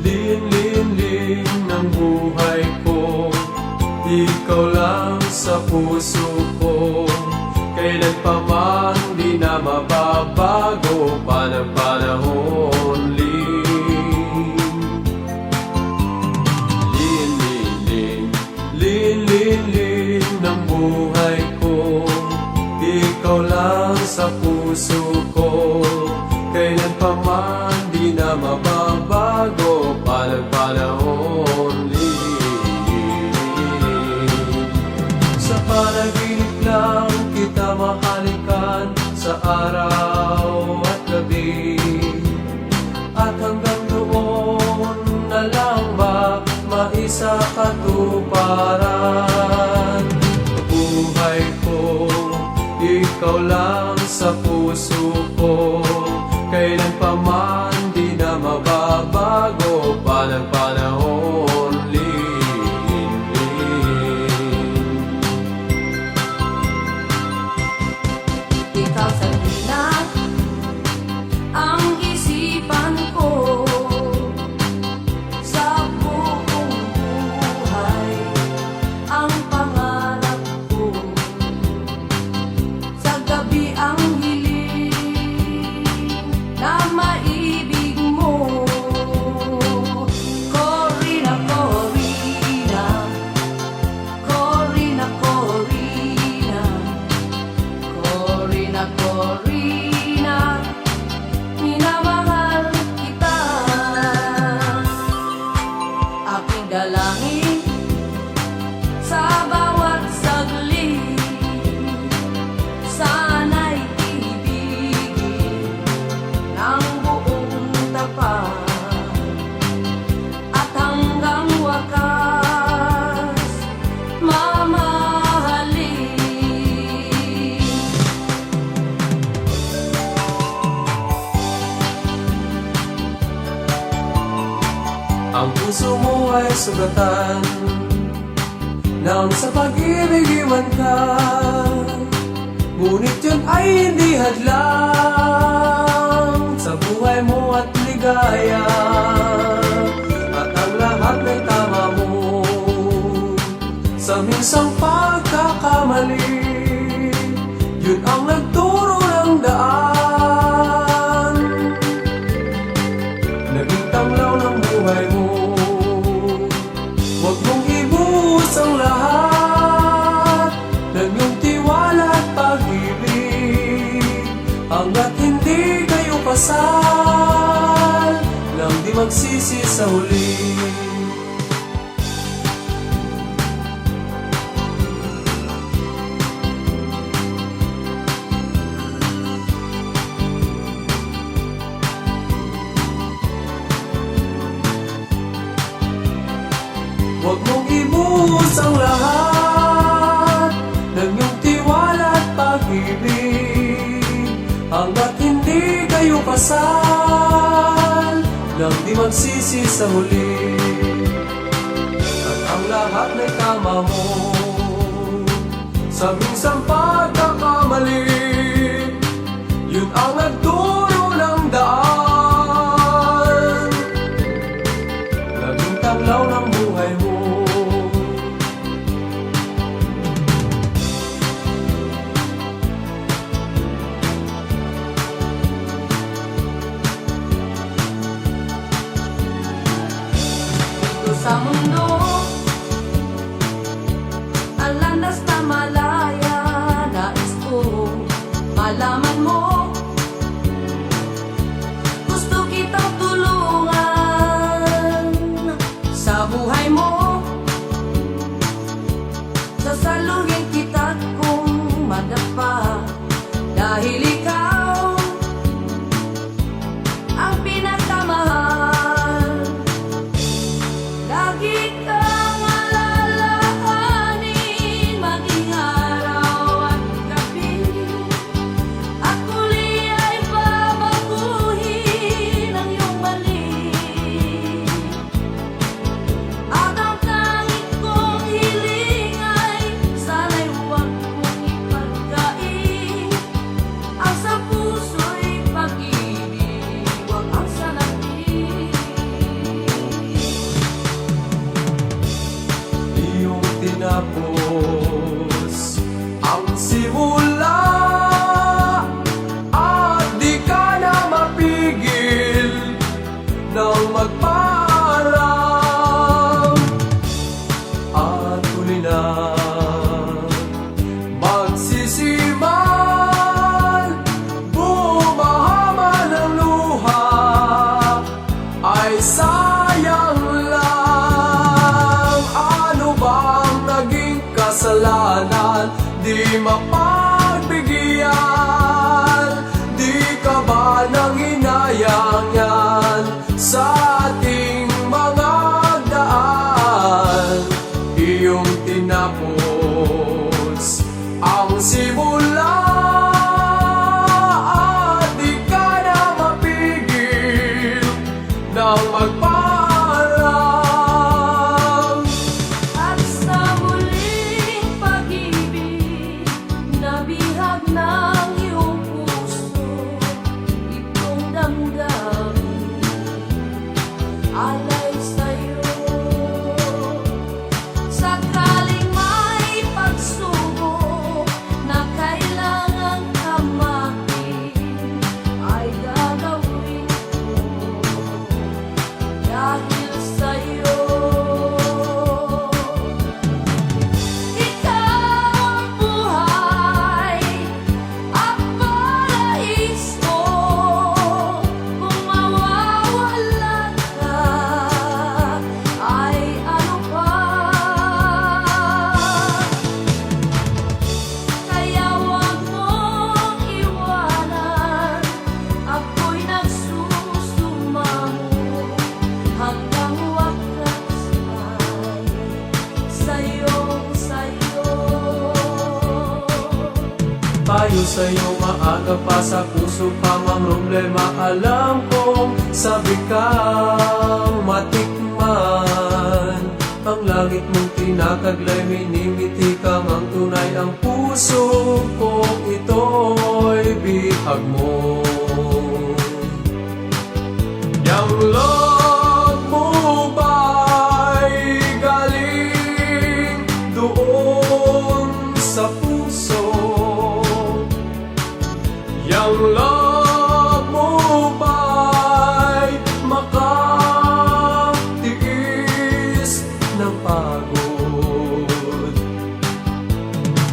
Lin-lin-lin ng buhay ko, ikaw lang sa puso ko. Kailan pa man di na mababago pa ng panahon. Lin-lin-lin ng buhay ko, ikaw lang sa puso ko. Kailan pa man di na mababago pa ng panahon. Sa panaginip lang kita mahalikan, sa araw at gabi. At hanggang doon na lang ba maisa katuparan? Buhay ko, ikaw lang sa puso ko. Kailan pa man di na mababago pa ng panahon. Ikaw sa gina ang isipan ko, sa buong buhay ang pangarap ko. Sa gabi ang hiling na maibig mo. Corina, Corina, Corina, Corina, Corina, Corina, minamahal kita. Aking dalangin sa bawat saglit, sana'y ibigin ng buong tapat. At hanggang wakas, mamahalin. Ang puso mo ay sugatan nang sa pag-ibig iwan ka. Ngunit yun ay hindi hadlang sa buhay mo at ligaya. At ang lahat ay tama mo sa minsang pagkakamali. Yun ang nagturo ng daan, naging tanglaw ng buhay mo. Huwag mong ibuhos ang lahat ng iyong tiwala at pag-ibig. Hanggat hindi kayo kasal, nang di magsisi sa huli. Huwag mong ibuhos ang lahat ng iyong tiwala at pag-ibig. Hanggat hindi kayo kasal, nang di magsisi sa huli. At ang lahat ay tama mo sa minsang pagkakamali. Yun ang nagturo ng daan, naging tanglaw ng buhay mo. Dito sa mundo, ang landas na malaya, nais ko malaman mo. Gusto kitang tulungan sa buhay mo. Sasaluhin kita kung madapa, dahil ikaw ang pinakamahal. Lagi nang magpaalam at huli na magsisiman. Bumahama ng luha ay sayang lang. Ano bang naging kasalanan? Di mapagbigyan. Di ka ba nang hinayang yan sa ating mga daan? Iyong tinapos ang simula at di ka na mapigil nang magpaalam. At sa muling pag-ibig, nabihag ng iyong puso, itong damdamin, alay sa'yo. Sakaling may pagsubok na kailangan kamakin, ay gagawin ko dahil sa'yo. Ikaw ang buhay at paraiso. Kung mawawala ka, ay ano pa? Kaya huwag mong iwanan. Ako'y nagsusumamo hanggang wakas ay sa'yong sayo. Payo sa'yo maaga pa sa puso pa mamroblema. Alam kong sabi kang matikman. Ang langit mong tinataglay, minimiti kang ang tunay. Ang puso kong ito'y bihag mo. Yang love mo ba'y galing doon sa puso? Yang love mo ba'y makatiis ng pagod?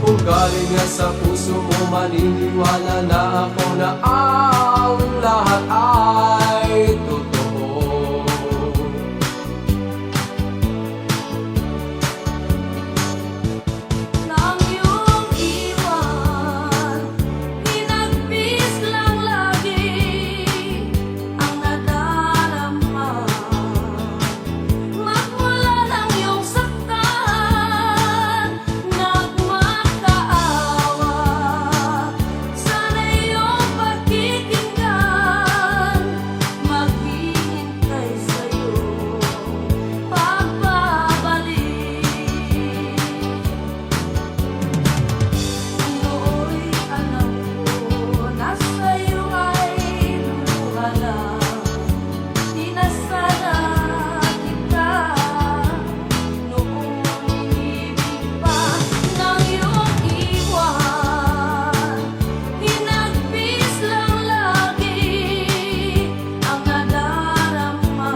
Kung galing nga sa puso mo, maniniwala na ako na ang lahat ay totoo. Nang iyong iwan, hinagpis lang lagi ang nadarama. Magmula ng iyong saktan, nagmakaawa. Sana iyong pakikinggan, maghihintay sa'yo pagbabalik. Nooy alam ko na sa'yo ay luluha lang. Di na sana kita noong inibig pa. Nang iyong iwan, hinagpis lang lagi ang nadarama.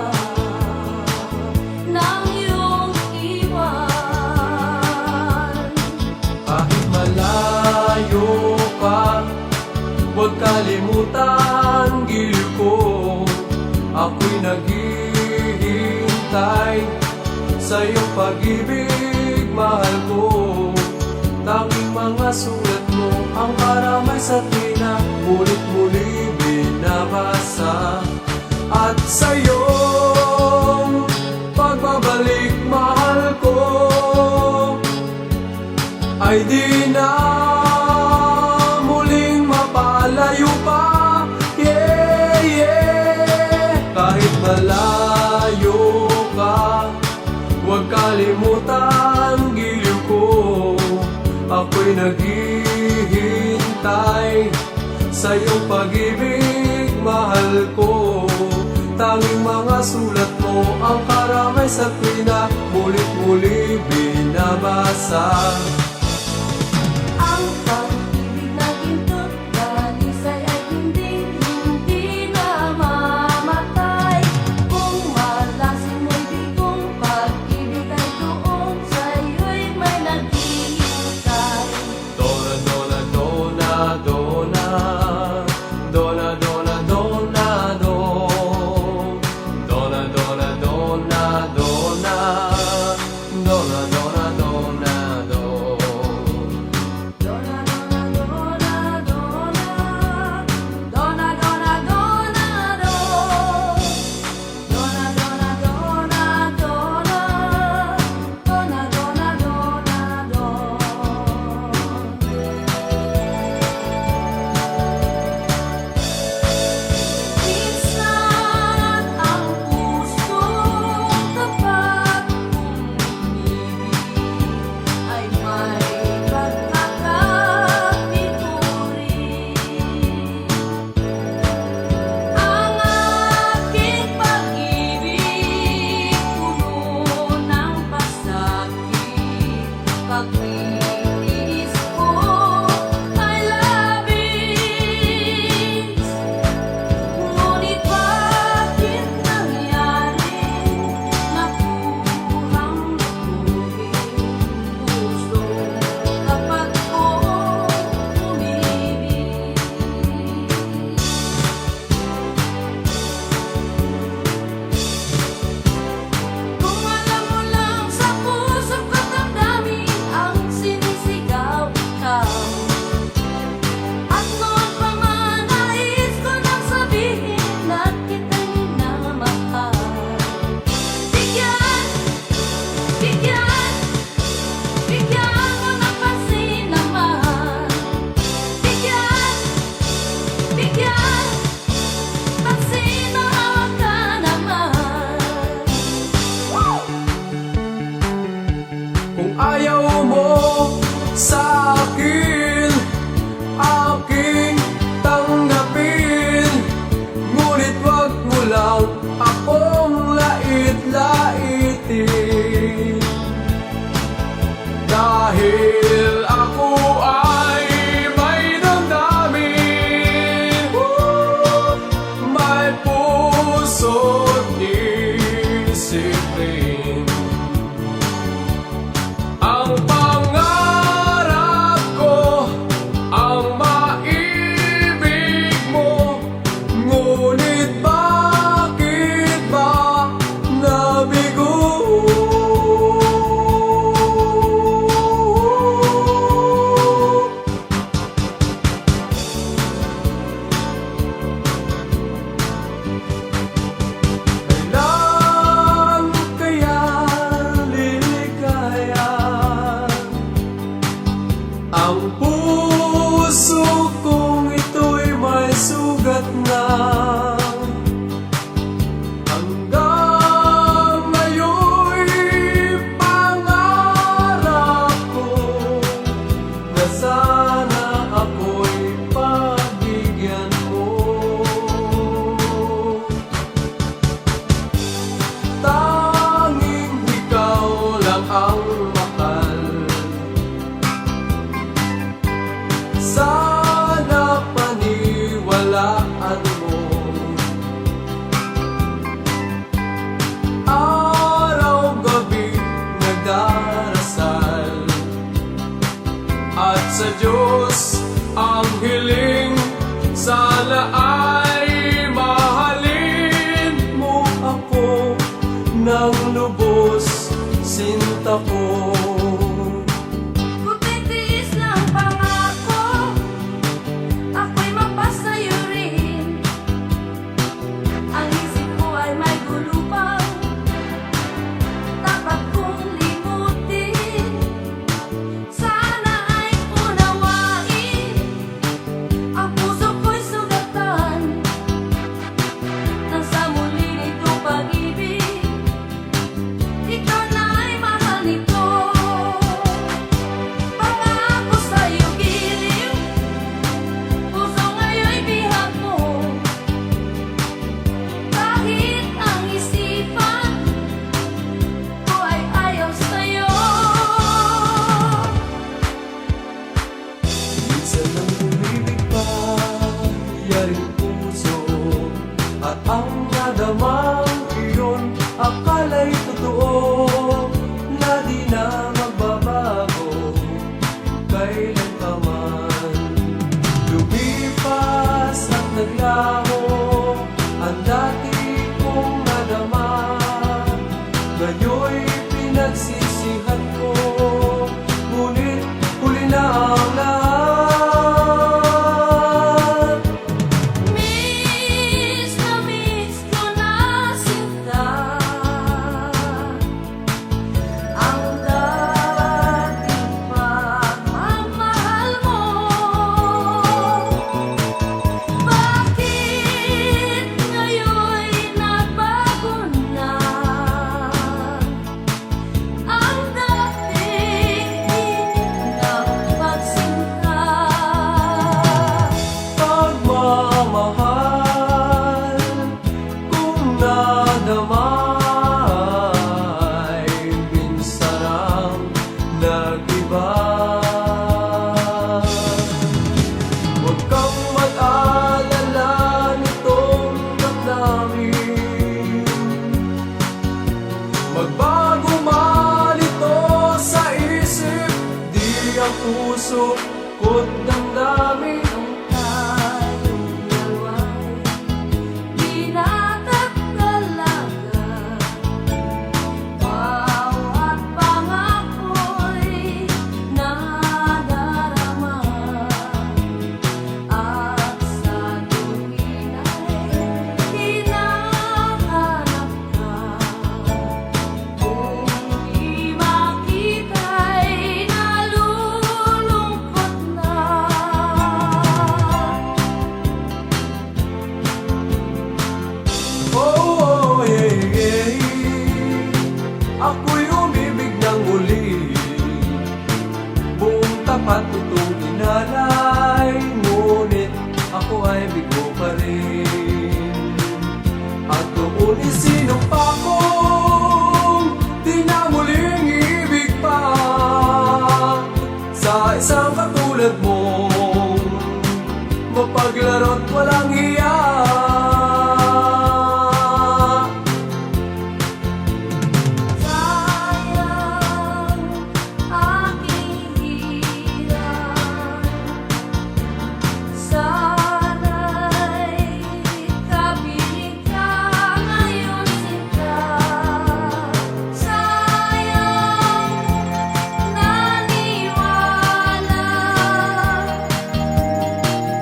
Nang iyong iwan, Kahit malayo ka, huwag kalimutan giliw ko. Ako'y naghihintay sa iyong pag-ibig, mahal ko. Tanging mga sulat mo ang karamay sa tina, ngunit muli binabasa. At sa iyong pagbabalik, mahal ko, ay di na muling mapalayo pa. Yeah, yeah. Kahit malayo ka, huwag kalimutan giliw ko. Ako'y naghihintay sa iyong pag-ibig, mahal ko. Tanging mga sulat mo ang karamay sa tuwina, mulit-muli binabasa. ang pag-ibig na gintot dalisay ay hindi namamatay. Kung dona, dona, dona, dona, dona, dona, do. Dona, dona, dona, dona, dona, dona, dona, do. Dona, dona, dona, dona, dona, dona, dona, do. Minsan ang puso kapag umibig ay may pagkakapiturin. Ang aking pag-ibig puno ng pasakit, pagtiis ko ay labis. Ngunit bakit nangyari na kuhang lubugin puso kapag ko umibig? Kung alam mo lang sa puso't damdamin ang sinisigaw ikaw. At noon pa man nais ko nang sabihin na kita'y minamahal. Bigyan, bigyan, bigyan mo ng pansin naman. Bigyan, bigyan, pansin na hawak ka naman. Kung ayaw mo sa akin, aking tanggapin. Ngunit wag mo lang akong lait-laitin. Dahil ako ay may damdamin, may puso't isipin. Ang pangarap ko, ang maibig mo. Ngunit bakit ba nabigo? Kailan kaya liligayan ang puso kong ito'y may sugat na? Hanggang ngayon'y pangarap ko na sana ako'y pagbigyan mo. Tanging ikaw lang ang mahal. Sana paniwalaan mo. Araw-gabi nagdarasal, at sa Diyos ang hiling, sana ay mahalin mo ako ng lubos, sinta ko. Kung titiis lang pangako, ako'y mapasayo rin. Ang isip ko ay may gulupang dapat kong limutin. Sana ay unawain, ang puso ko'y sugatan nang sa muli nitong pag-ibig. Ikaw na ay mahal nito. Pagbago man ito sa isip, di ang puso ko't damdamin. Nung tayong dalawa'y binatag talaga, bawat pangako'y nadarama, at sa tuwin ay hinahanap ka. Kung di makita'y nalulungkot na. Oh, yeah, yeah. Ako'y umibig ng muli, buong tapat itong inalay, ngunit ako ay bigo pa rin. At doon isinumpa kong di na muling ibig pa sa isang katulad mong mapaglaro't walang hiya. Sayang aking hirap, sana'y kapiling ka ngayon sinta. Sayang naniwala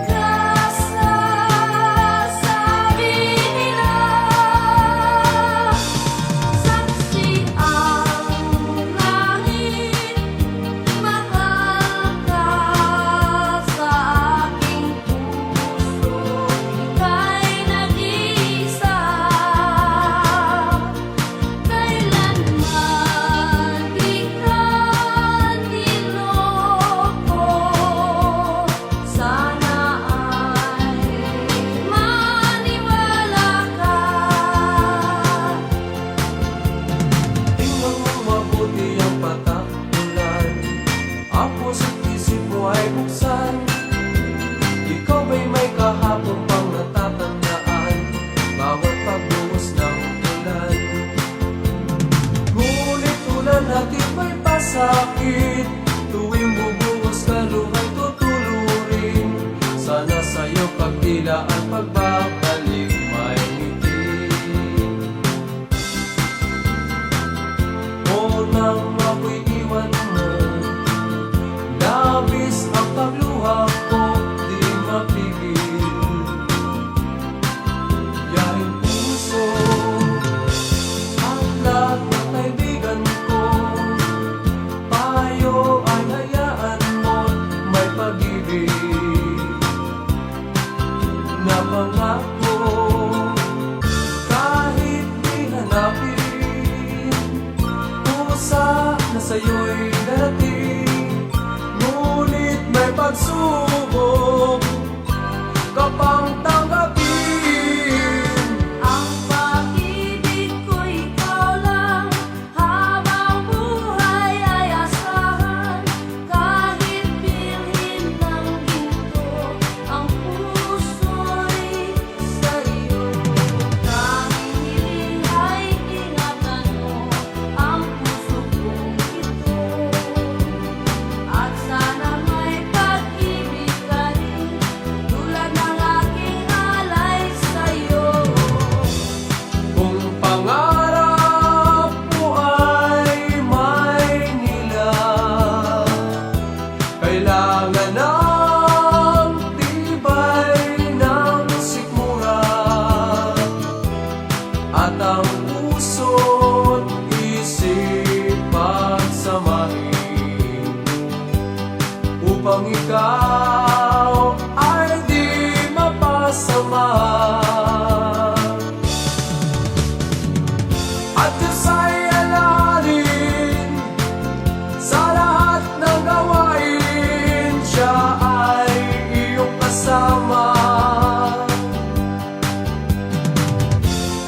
ka sa sabi nila. Saksi ang langit, mahal ka sa aking puso, ika'y nag-iisa. Kailanman di ka niloko, sana ay maniwala ka. Tingnan mo mabuti ang patakalan, ang puso't isip mo ay buksan. Ikaw ba'y may kahapon pang natatandaan, bawat pagbuhos ng ulan? Ngunit ulan natin may pasakit, tuwing bubuhos ka luha'y tutulurin. Sana sa'yo pagtila at pagbabalik may ngiti. O nang ako'y iwan mo, labis ang pagluha ko, di mapigil. Yahing puso, ang lahat ng kaibigan ko, payo ay hayaan mo't may pag-ibig na pangako. Kahit di hanapin, pusa na sa'yo'y darating. Ngunit may pagsubok ka pang tanggapin. Ang pag-ibig ko'y ikaw lang, habang buhay ay asahan. Kahit bilhin ng ginto, ang puso'y sa'yo. Tanging hiling ay ingatan mo ang puso kong ito, at sana may pag-ibig ka rin, tulad ng aking alay sa'yo. Kung pangarap mo ay Maynila, kailangan ng tibay ng sikmura, at ang puso't isip pagsamahin, upang ikaw ay di mapasama. At Diyos ay alalin sa lahat ng gawain, siya ay iyong kasama.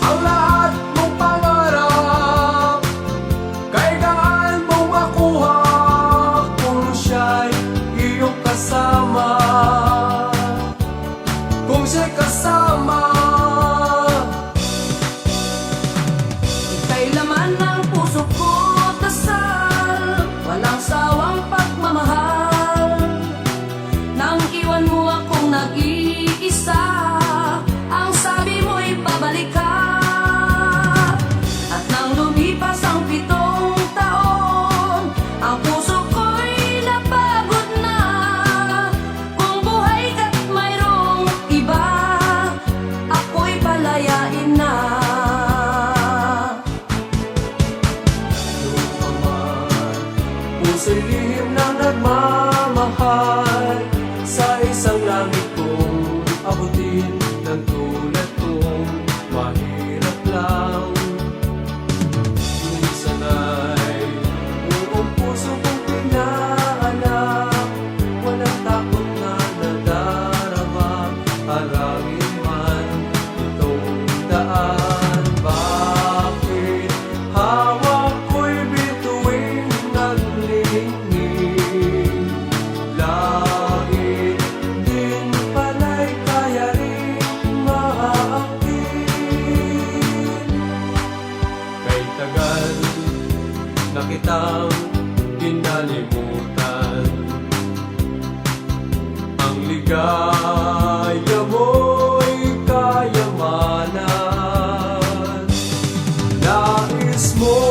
Ang lahat mong pangarap, kailangan mong makuha, kung siya'y iyong kasama. Kung siya'y kasama, Kailanman na kitang kinalimutan. Ang ligaya mo'y kayamanan. Nais mo